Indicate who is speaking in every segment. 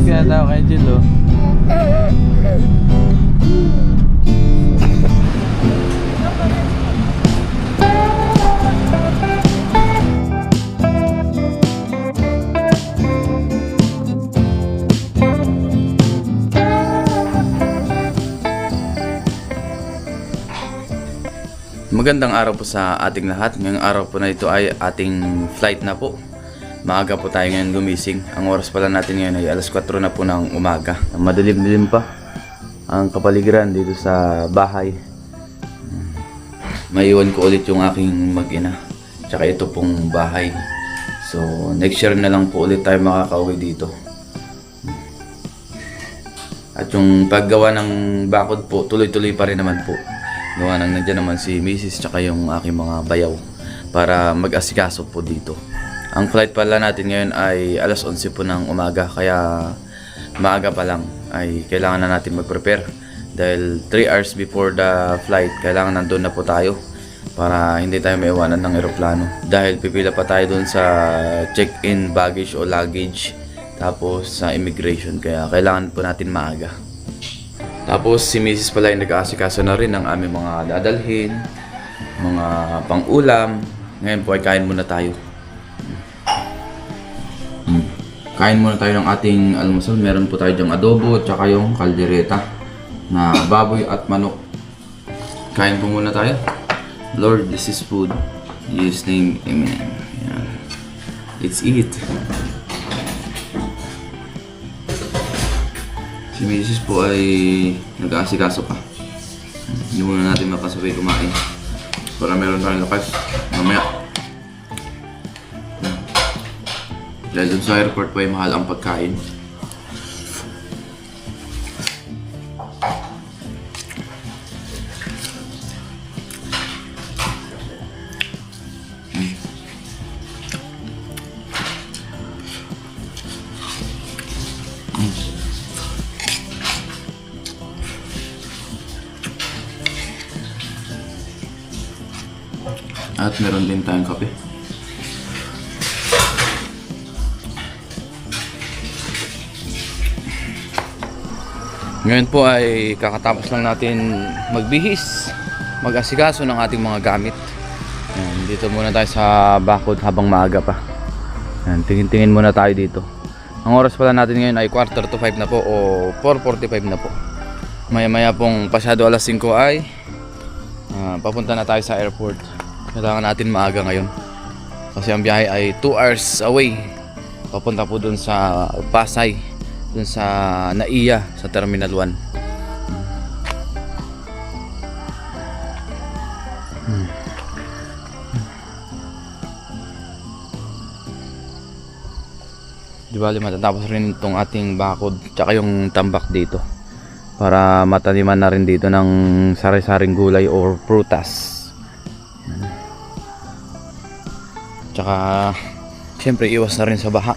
Speaker 1: ka na daw kay Jill, oh. Magandang araw po sa ating lahat. Ngayong araw po na ito ay ating flight na po. Maaga po tayo ngayon gumising. Ang oras pala natin ngayon ay alas 4 na po ng umaga. Madilim-dilim pa ang kapaligiran dito sa bahay. Maiwan ko ulit yung aking mag-ina. Tsaka ito pong bahay. So next year na lang po ulit tayo makakauwi dito. At yung paggawa ng bakod po, tuloy-tuloy pa rin naman po. Gawa nang nandiyan naman si Mrs. tsaka yung aking mga bayaw para mag-asikaso po dito. Ang flight pala natin ngayon ay alas 11 po ng umaga, kaya maaga pa lang ay kailangan na natin mag-prepare. Dahil 3 hours before the flight, kailangan nandun na po tayo para hindi tayo maiwanan ng eroplano. Dahil pipila pa tayo dun sa check-in baggage o luggage, tapos sa immigration, kaya kailangan po natin maaga. Tapos si Mrs. pala ay nag-aasikaso na rin ng aming mga dadalhin, mga pang-ulam. Ngayon po ay kain muna tayo. Kain muna tayo ng ating almusal. Meron po tayo dyang adobo at saka yung kaldereta na baboy at manok. Kain po muna tayo. Lord, this is food. In His name, Amen. Yan. Let's eat. Si Mrs. po ay nag-aasikaso pa. Hindi muna natin makasabay kumain para meron tayong lakas mamaya. Dahil dun sa airport po ay mahal ang pagkain. At meron din tayong kape. Ngayon po ay kakatapos lang natin magbihis, mag-asikaso ng ating mga gamit. Yan, dito muna tayo sa bakod habang maaga pa. Yan, tingin-tingin muna tayo dito. Ang oras pala natin ngayon ay 4:45 na po o 4:45 na po. Maya-maya pong pasyado alas 5 ay papunta na tayo sa airport. Kailangan natin maaga ngayon kasi ang biyahe ay 2 hours away. Papunta po dun sa Pasay, dun sa Naiya, sa Terminal 1. Di bali matatapos rin itong ating bakod tsaka yung tambak dito para mataniman na rin dito ng sari-saring gulay or prutas. Tsaka siyempre iwas na rin sa baha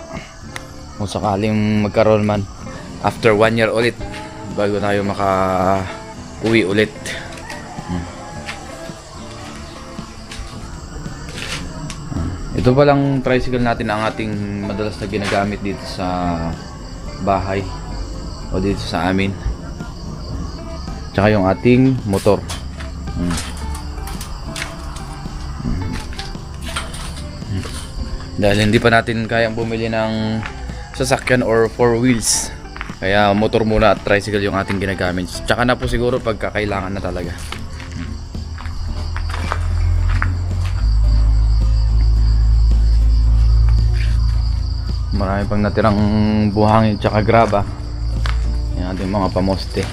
Speaker 1: kung sakaling magkaroon man after 1 year ulit bago tayo maka-uwi ulit. Ito palang tricycle natin ang ating madalas na ginagamit dito sa bahay o dito sa amin. Tsaka yung ating motor. Dahil hindi pa natin kayang bumili ng sasakyan or 4 wheels, kaya motor muna at tricycle yung ating ginagamit. Tsaka na po siguro pagka kailangan na talaga. Marami pang natirang buhangin tsaka graba. Yan ating mga pamoste.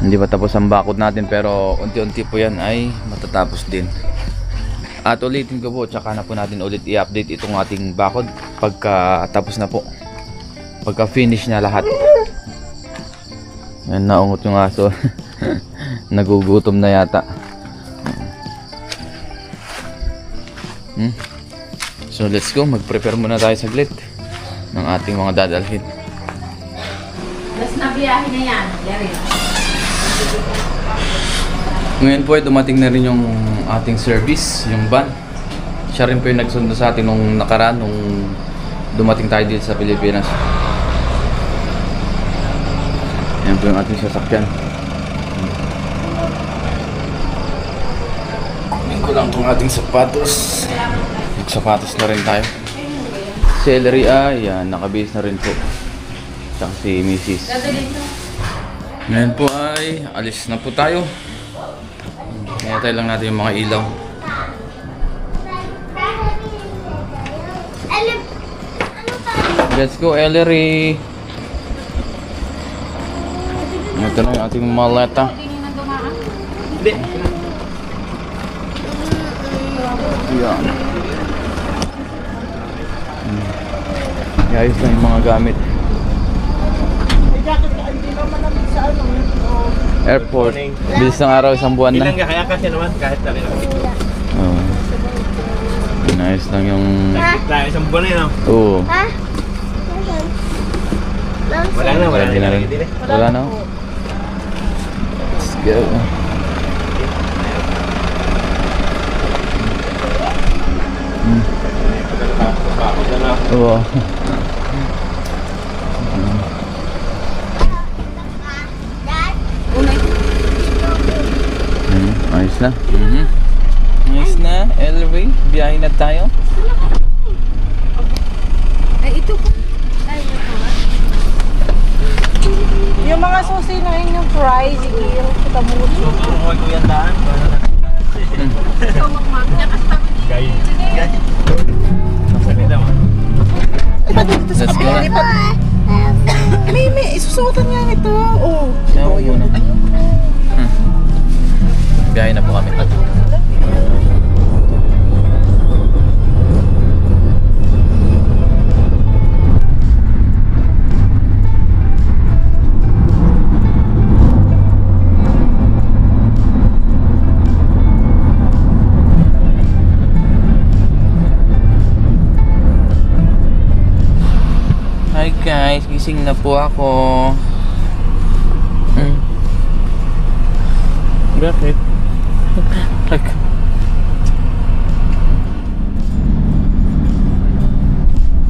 Speaker 1: Hindi pa tapos ang bakod natin pero unti-unti po yan ay matatapos din. At ulitin ko po, tsaka na po natin ulit i-update itong ating bakod pagka tapos na po, pagka finish na lahat. Yan, naungot yung aso. Nagugutom na yata. So let's go, mag-prepare muna tayo saglit ng ating mga dadalhin.
Speaker 2: Last na biyahe na yan, Jerry.
Speaker 1: Ngayon po ay dumating na rin yung ating service, yung van. Siya rin po yung nagsundo sa atin nung nakaraan, nung dumating tayo dito sa Pilipinas. Yan po yung ating sasakyan. Kunin ko lang itong ating sapatos. Magsapatos na rin tayo. Celery yan, nakabihis na rin po. Tsaka si Mrs. Ngayon po ay alis na po tayo. Hinatay lang natin yung mga ilaw. Let's go, Ellery! Ito na yung ating maleta.
Speaker 3: Hindi.
Speaker 1: Yan. Ayos lang yung mga gamit. Airport. Bilis ng araw, isang buwan na.
Speaker 3: Ilang kaya kasi naman kahit na rin.
Speaker 1: Oh. Nice lang yung...
Speaker 3: Tayo isang buwan na yun.
Speaker 1: Oo.
Speaker 3: Wala na.
Speaker 1: Ready na rin. Wala na. Let's go. Oo. Ayos na. Ayos na, Ellery. Biyahe na tayo.
Speaker 2: Ay, ito po. Ay, ito ba?
Speaker 4: Yung mga susi na yung fries, yung kita mo.
Speaker 3: So, kung huwag ko yan daan.
Speaker 2: Ikaw magmamaya kasi tabi niya.
Speaker 3: Gay. Salita mo.
Speaker 1: Let's go.
Speaker 4: May isusuotan nga nito. Oh.
Speaker 1: Siya muna. Biyahe na po kami. Hi guys, gising na po ako. Bakit?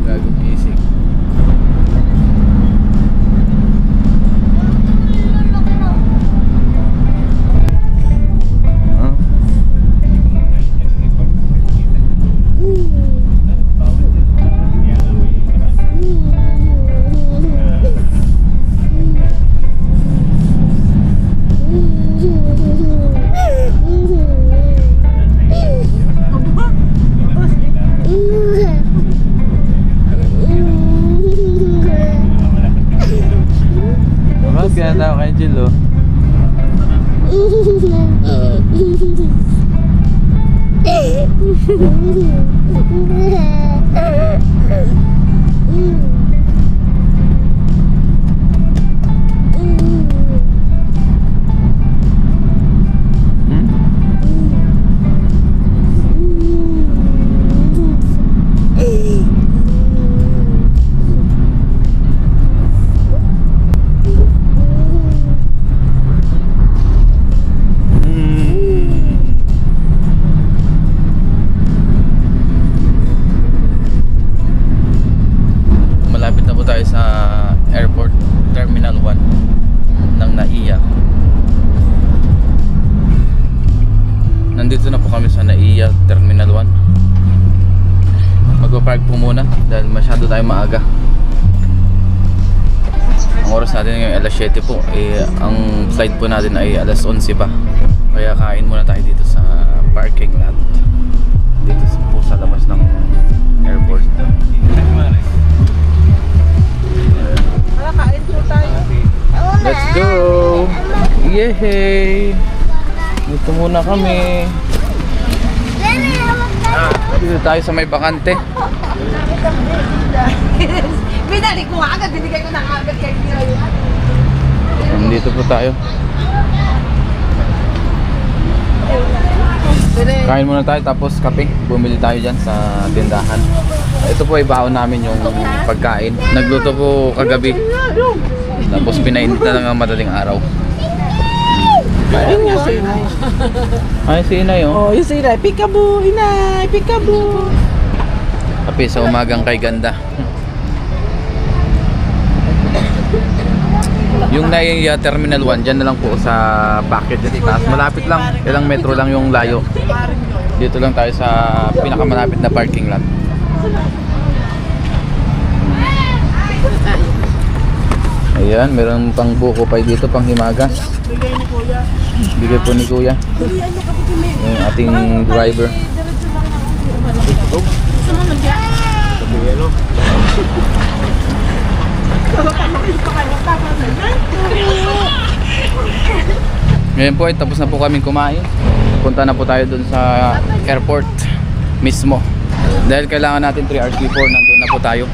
Speaker 1: Gago gising. Huh? Kaya tao kay Jill, oh. Malapit na po tayo sa airport Terminal 1 ng NAIA. Nandito na po kami sa NAIA Terminal 1. Magpa-park po muna dahil masyado tayo maaga. Ang oras natin ngayon alas 7 po. Ang flight po natin ay alas 11 pa. Kaya kain muna tayo dito sa parking lot. Dito po sa labas ng airport.
Speaker 4: Hala, kain po tayo.
Speaker 1: Let's go! Yehey! Dito muna kami. Dito tayo sa may bakante.
Speaker 4: Binali ko nga agad, binigay ko na agad kay Kira.
Speaker 1: Nandito po tayo. Kain muna tayo tapos kape. Bumili tayo dyan sa tindahan. Ito po ay baon namin yung pagkain. Nagluto po kagabi. Tapos pinainit na lang ang madaling araw.
Speaker 4: Ayun nga si Inay.
Speaker 1: Ay, si Inay, oh.
Speaker 4: Oh, yung si Inay. Peekaboo, Inay! Peekaboo!
Speaker 1: Kape sa umagang kay ganda. Yung nai Terminal 1, dyan na lang po sa packet dyan itaas. Malapit lang, ilang metro lang yung layo. Dito lang tayo sa pinakamalapit na parking lot. Ayan, meron pang buko pa dito, pang himagas. Bigay po ni Kuya. Yung ating driver. Ngayon po ay tapos na po kaming kumain. Punta na po tayo dun sa airport mismo. Dahil kailangan natin 3 hours before nandun na po tayo.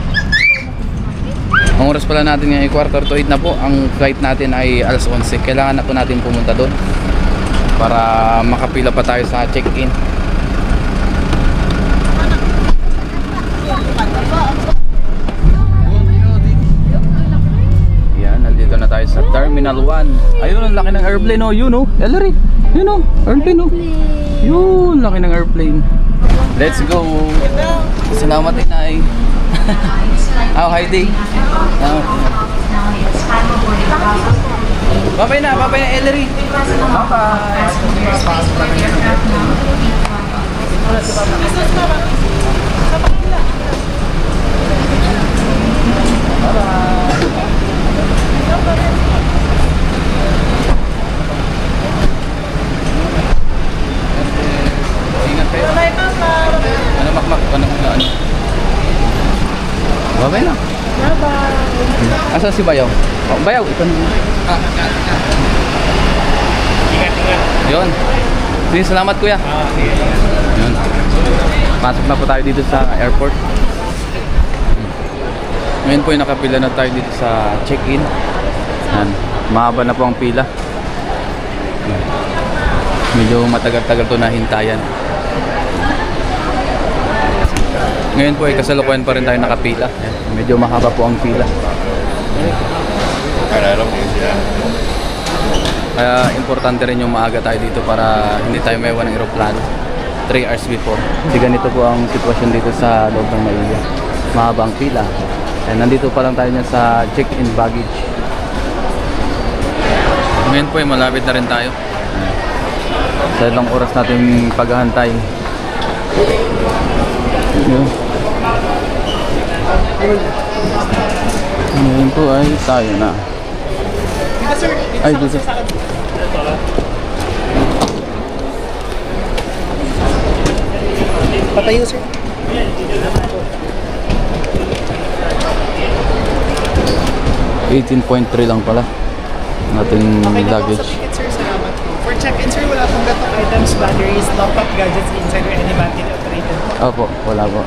Speaker 1: Ang oras pala natin ngayon ay 7:45 na po. Ang flight natin ay alas 11. Kailangan na po natin pumunta doon para makapila pa tayo sa check-in. Yan, nandito na tayo sa Terminal 1. Ayun, ang laki ng airplane, oh. Yun, oh. Ellery. Yun, oh. Airplane, oh. Yun, laki ng airplane. Let's go. Salamat, Inay. Oh, hi, Day. Babay na, Ellery. Ingat kayo. Ano makmak? Ano? Babay na. Bye-bye. Asan si Bayaw? Oh, Bayaw, ito na.
Speaker 3: Ingat.
Speaker 1: Yun. Sige, salamat kuya. Yun. Pasok na po tayo dito sa airport. Ngayon po ay nakapila na tayo dito sa check-in. Yan. Mahaba na po ang pila. Medyo matagal-tagal to na hintayan. Ngayon po ay kasalukuyan pa rin tayo nakapila. Medyo mahaba po ang pila. Kaya importante rin yung maaga tayo dito para hindi tayo maiwan ng eroplano 3 hours before. Hindi ganito po ang sitwasyon dito sa loob ng Malaysia. Mahaba ang pila. Nandito pa lang tayo niyan sa check-in baggage. Ngayon po ay malapit na rin tayo. Sa ilang oras natin paghahantay. Yun. Ngayon po ay tayo na. Ay, dito.
Speaker 4: Patayo, sir.
Speaker 1: 18.3 lang pala nating luggage.
Speaker 5: Sir, salamat po. For check-in, sir, wala pong gatong items, batteries, laptop gadgets inside or any battery operated.
Speaker 1: Opo, wala po.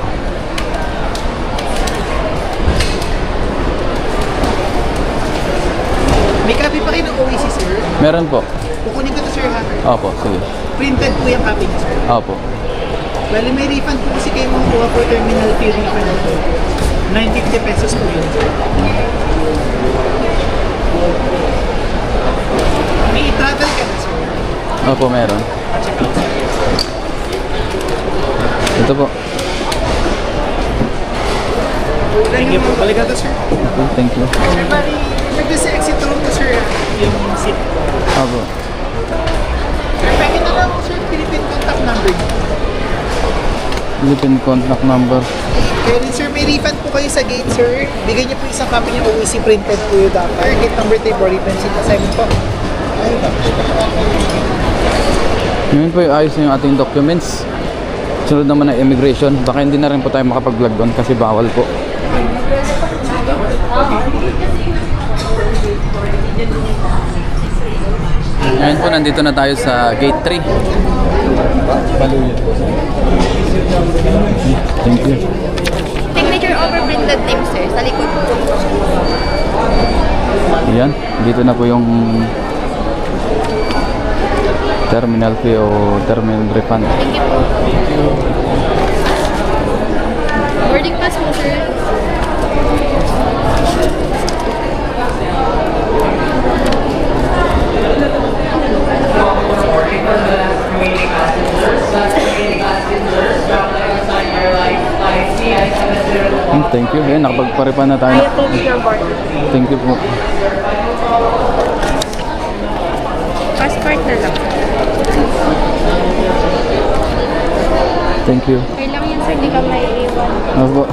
Speaker 5: May copy pa kayo ng OEC, sir.
Speaker 1: Meron po.
Speaker 5: Kukunin ko to, sir, ha?
Speaker 1: Opo, sige.
Speaker 5: Printed po yung copy niyo, sir.
Speaker 1: Opo.
Speaker 5: Bali, may refund po kasi kayo makuha for terminal fee refund po. 950 pesos po yun, sir. May travel ka na, sir.
Speaker 1: Opo, meron.
Speaker 5: Check out, sir.
Speaker 1: Ito po.
Speaker 5: Thank you po. Balik na to, sir.
Speaker 1: Okay, thank you.
Speaker 5: Sir, bali, pwede sa exit room to, sir, yung seat.
Speaker 1: Opo.
Speaker 5: Sir, pwede na lang, sir, Philippine contact number.
Speaker 1: Philippine contact number.
Speaker 5: Kaya din, sir, may refund po kayo sa gate, sir. Bigay niyo po isang copy niyo OEC printed po yung dapat. Gate number tayo, boarding pen seat assignment po.
Speaker 1: Ngayon po ayos na yung ating documents. Sunod naman ng immigration. Baka hindi na rin po tayo makapag-vlog doon kasi bawal po. Ngayon po nandito na tayo sa gate 3. Thank you.
Speaker 2: Signature over printed name, sir. Sa likod po.
Speaker 1: Ayan, dito na po yung terminal fee o terminal refund.
Speaker 2: Thank you po. Boarding pass po, sir.
Speaker 1: Thank you. Ayan, nakapagparipan na tayo. Thank you po.
Speaker 4: Passport na lang.
Speaker 1: Thank you.
Speaker 4: Okay lang yan sir, di ka maiiwan.
Speaker 1: Opo.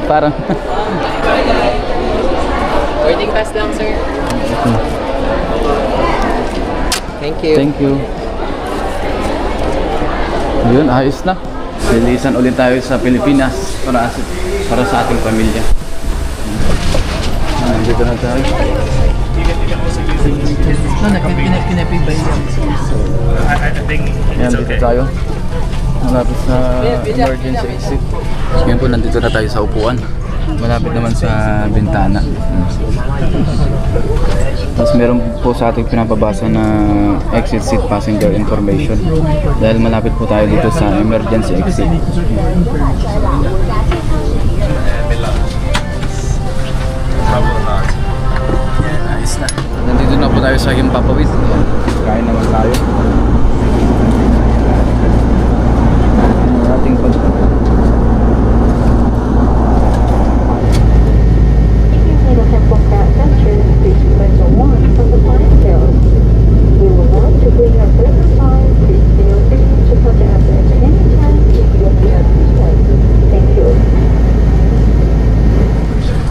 Speaker 1: Parang.
Speaker 5: Boarding pass lang, sir. Thank you.
Speaker 1: Thank you. Yun, ayos na. Lilisan ulit tayo sa Pilipinas para sa ating pamilya. Nandito na tayo. Yan, dito tayo. Malapit sa emergency exit. Ngayon po, nandito na tayo sa upuan. Malapit naman sa bintana. Tapos meron po sa ating pinapabasa na exit seat passenger information. Dahil malapit po tayo dito sa emergency exit. Ayos na. Nandito na po tayo sa Himpapawid. Kain naman tayo. Ang ating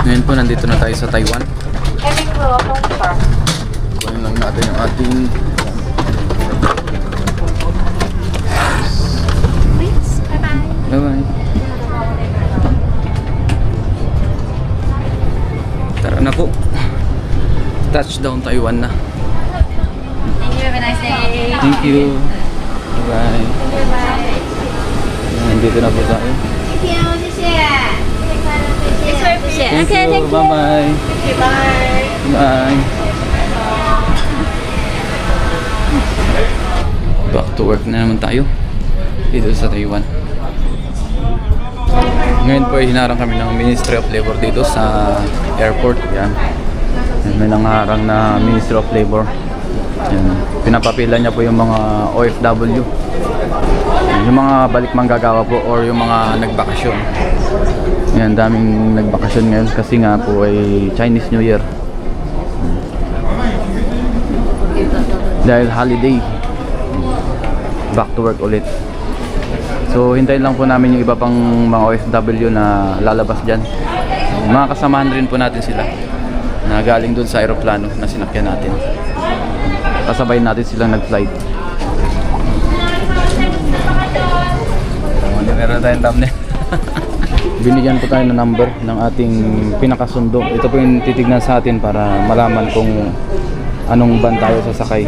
Speaker 1: Ngayon po, nandito na tayo sa Taiwan. Kunin lang natin yung ating bye-bye. Tara na po. Touchdown Taiwan na.
Speaker 2: Thank you, have a nice day.
Speaker 1: Thank you. Bye-bye. Nandito na po tayo.
Speaker 2: Thank you,
Speaker 1: Thank you. Bye-bye.
Speaker 2: Bye.
Speaker 1: Bye. Back to work na naman tayo dito sa Taiwan. Ngayon po ay hinarang kami ng Ministry of Labor dito sa airport. Yan. May nangarang na Ministry of Labor. Yan. Pinapapila niya po yung mga OFW. Yung mga balik manggagawa po or yung mga nagbakasyon. Yan, daming nagbakasyon ngayon kasi nga po ay Chinese New Year. Dahil holiday. Back to work ulit. So hintayin lang po namin yung iba pang mga OFW na lalabas dyan. Mga kasamahan rin po natin sila na galing dun sa aeroplano na sinakyan natin. Kasabay natin silang nag-flight. Meron tayong thumbnail. Binigyan po tayo ng number ng ating pinakasundo. Ito po yung titignan sa atin para malaman kung anong van tayo sasakay.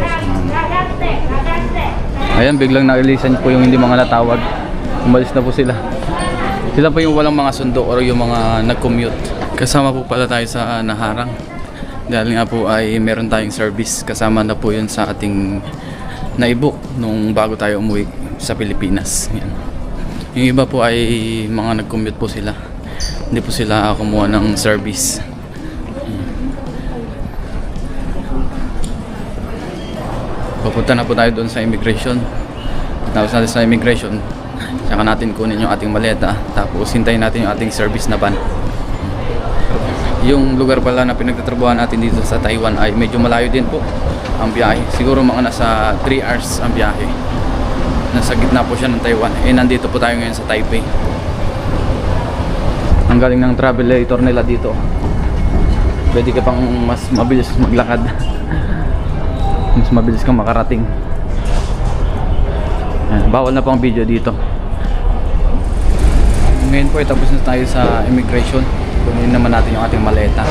Speaker 1: Ayan, biglang na-releasean po yung hindi mga natawag. Umalis na po sila. Sila po yung walang mga sundo or yung mga nag-commute. Kasama po pala tayo sa naharang. Dahil nga po ay meron tayong service. Kasama na po yun sa ating na-book nung bago tayo umuwi sa Pilipinas. Yan. Yung iba po ay mga nag-commute po sila. Hindi po sila kumuha ng service. Papunta na po tayo doon sa immigration. Tapos natin sa immigration, saka natin kunin yung ating maleta. Tapos hintayin natin yung ating service na van. Yung lugar pala na pinagtatrabuhan natin dito sa Taiwan ay medyo malayo din po ang biyahe. Siguro mga nasa 3 hours ang biyahe. Nasa gitna po siya ng Taiwan. Nandito po tayo ngayon sa Taipei. Ang galing ng travelator nila dito. Pwede ka pang mas mabilis maglakad. Mas mabilis kang makarating. Bawal na pang video dito. Ngayon po ay tapos na tayo sa immigration. Kunin naman natin yung ating maleta.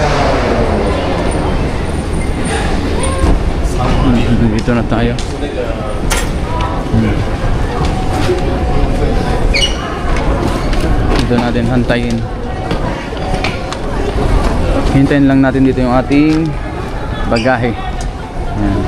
Speaker 1: Dito na tayo. Dito natin hantayin. Hintayin lang natin dito yung ating bagahe. Ayan.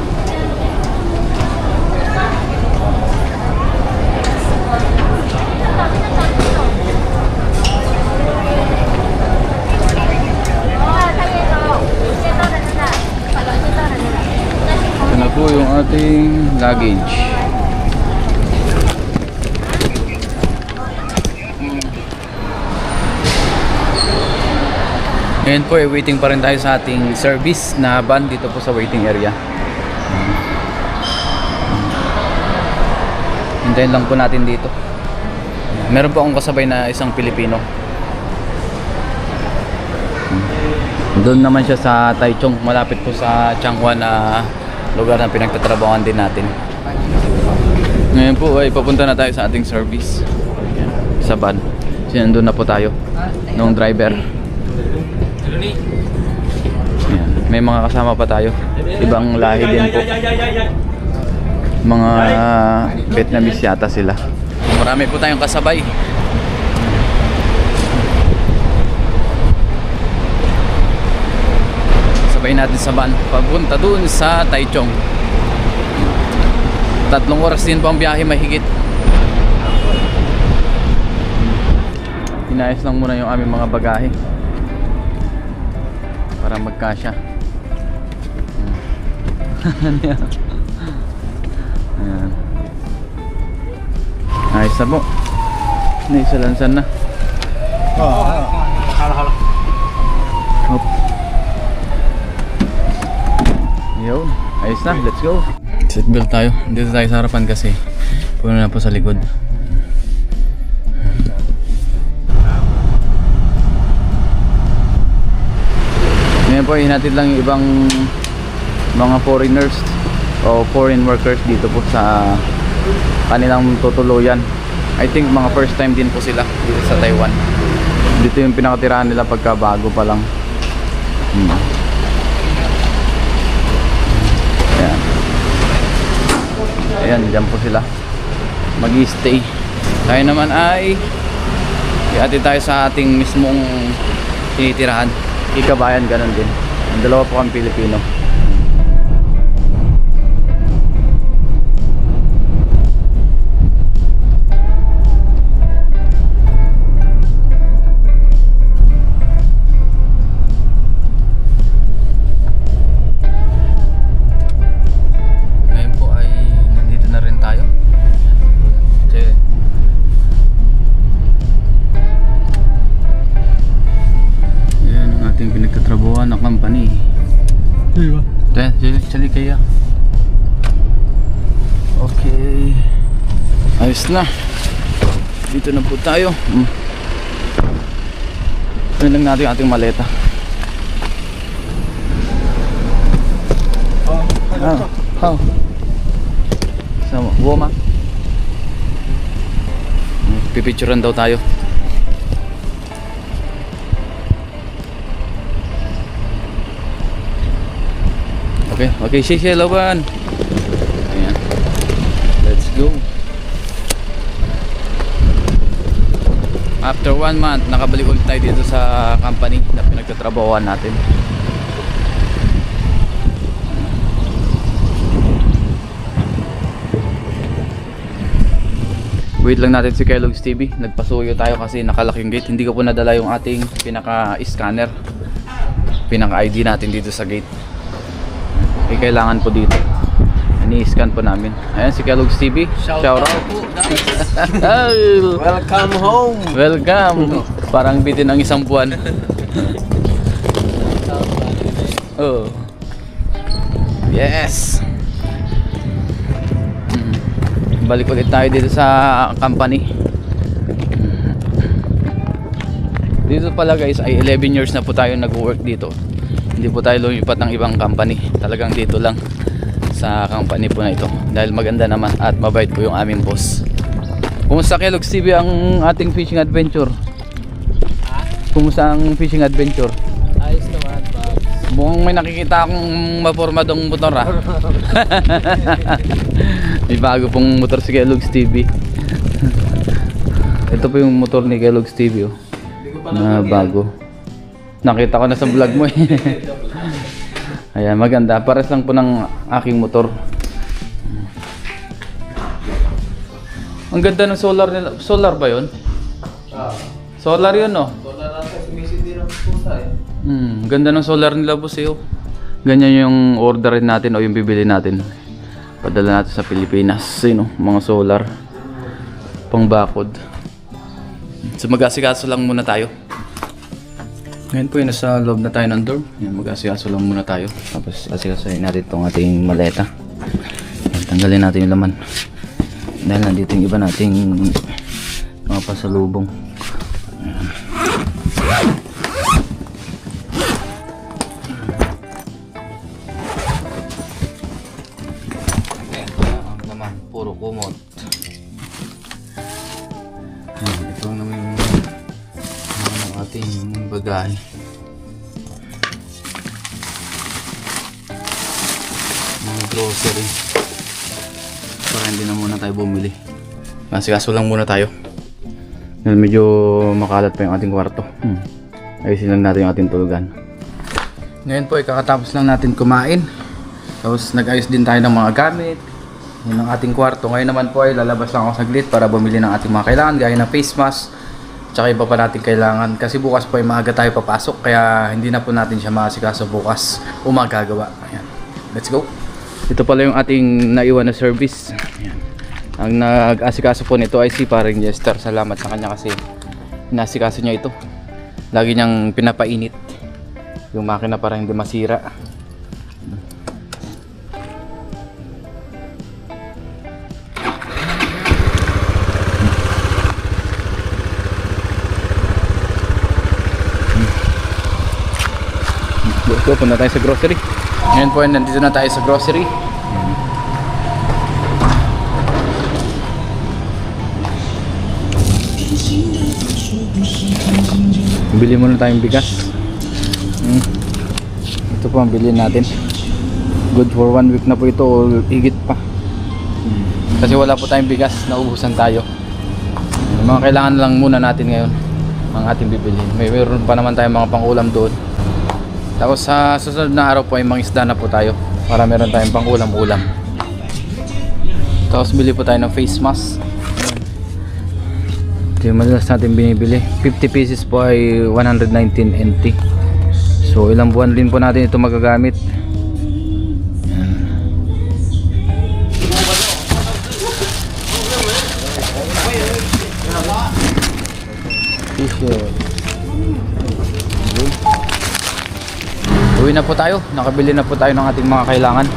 Speaker 1: Ito na po yung ating luggage. Ngayon po, waiting pa rin tayo sa ating service na van dito po sa waiting area. Hintayin lang po natin dito. Meron po akong kasabay na isang Pilipino. Doon naman siya sa Taichung, malapit po sa Changhua na lugar na pinagtatrabahoan din natin. Ngayon po ay papunta na tayo sa ating service sa van. Sinandun na po tayo nung driver. Ayan. May mga kasama pa tayo, ibang lahi din po, mga Vietnamese yata sila. Marami po tayong kasabay. Sabay natin sa van papunta dun sa Taichung. 3 oras din po ang biyahe mahigit. Inayos lang muna yung aming mga bagahe para magkasya. Ayan. Ayos na po. Naisalansan na.
Speaker 3: Hala.
Speaker 1: Hop. Yun. Ayos na. Let's go. Seatbelt tayo. Dito tayo sa harapan kasi puno na po sa likod. Ngayon po, hinatid lang yung ibang mga foreigners o foreign workers dito po sa kanilang tutuluyan. I think mga first time din po sila dito sa Taiwan. Dito yung pinakatirahan nila pagka bago pa lang. Ayan. Ayan, dyan po sila mag-i-stay. Tayo naman ay iatid tayo sa ating mismong tinitirahan. Ikabayan, ganun din. Ang dalawa po kang Pilipino. Ngayon po ay nandito na rin tayo. Ating pinagtatrabuhan ng company. Diba? Chali kaya. Okay. Ayos na. Dito na po tayo. Kunin lang natin ating maleta. Sama, Woma. Pipicturean daw tayo. Okay, sige, laban. Ayan. Let's go. After 1 month, nakabalik ulit tayo dito sa company na pinagtatrabahoan natin. Wait lang natin si Kellogg's TV. Nagpasuyo tayo kasi nakalaking gate. Hindi ko po nadala yung ating pinaka-scanner, pinaka-ID natin dito sa gate. Kailangan po dito. Ini-scan po namin. Ayan si Kellogg's TV. Shout out po guys.
Speaker 3: Welcome home.
Speaker 1: Welcome. Parang bitin ang isang buwan. Oh. Yes. Balik ulit tayo dito sa company. Dito pala guys ay 11 years na po tayo nag-work dito. Hindi po tayo lumipat ng ibang company. Talagang dito lang sa company po na ito. Dahil maganda naman at mabait po yung aming boss. Kumusta Kellogg's TV ang ating fishing adventure? Kumusta ang fishing adventure?
Speaker 3: Ayos naman, Bob.
Speaker 1: Mukhang may nakikita akong mapormadong motor ha. May bago pong motor si Kellogg's TV. Ito po yung motor ni Kellogg's TV oh. Na bago. Nakita ko na sa vlog mo eh. Ayan, maganda. Pares lang po ng aking motor. Ang ganda ng solar nila. Solar ba yun? Solar yun no?
Speaker 3: Solar nasa sumisindi ng pusa eh.
Speaker 1: Ganda ng solar nila boss eh. Ganyan yung orderin natin o yung bibili natin. Padala natin sa Pilipinas. Sino? Mga solar. Pang bakod. So mag-asikaso lang muna tayo. Ngayon po yun, nasa loob na tayo ng dorm. Yan, mag-asikaso lang muna tayo. Tapos asikasoin natin itong ating maleta. Yan, tanggalin natin yung laman. Dahil nandito yung iba nating mga pasalubong. Yan. Ang laman, puro kumot. Yan, ito naman yung ating bagahe. Mga grocery. Para hindi na muna tayo bumili. Masikaso lang muna tayo. Dahil medyo makalat pa yung ating kwarto. Ayusin lang natin yung ating tulugan. Ngayon po ay kakatapos lang natin kumain. Tapos nag-ayos din tayo ng mga gamit. Yun ang ating kwarto. Ngayon naman po ay lalabas lang ako saglit para bumili ng ating mga kailangan. Gaya ng face mask. Tsaka iba pa natin kailangan. Kasi bukas po ay maaga tayo papasok. Kaya hindi na po natin siya makasikaso bukas. Umagagawa. Ayan. Let's go. Ito pala yung ating naiwan na service. Ayan. Ang nag-asikaso po nito ay si Paring Jester. Salamat sa kanya kasi inasikaso niya ito. Lagi niyang pinapainit yung makina para hindi masira. So, punta tayo sa grocery. Ngayon po, nandito na tayo sa grocery. Bili muna tayong bigas. Ito po ang bilhin natin. Good for 1 week na po ito o higit pa. Kasi wala po tayong bigas, naubusan tayo. Mga kailangan lang muna natin ngayon ang ating bibilhin. Mayroon pa naman tayong mga pangulam doon. Tapos sa susunod na araw po ay mangisda na po tayo para meron tayong pangulam-ulam. Tapos bili po tayo ng face mask. Ito yung madalas natin binibili. 50 pieces po ay 119 NT. So ilang buwan din po natin ito magagamit. T-shirt. Uwi na po tayo. Nakabili na po tayo ng ating mga kailangan.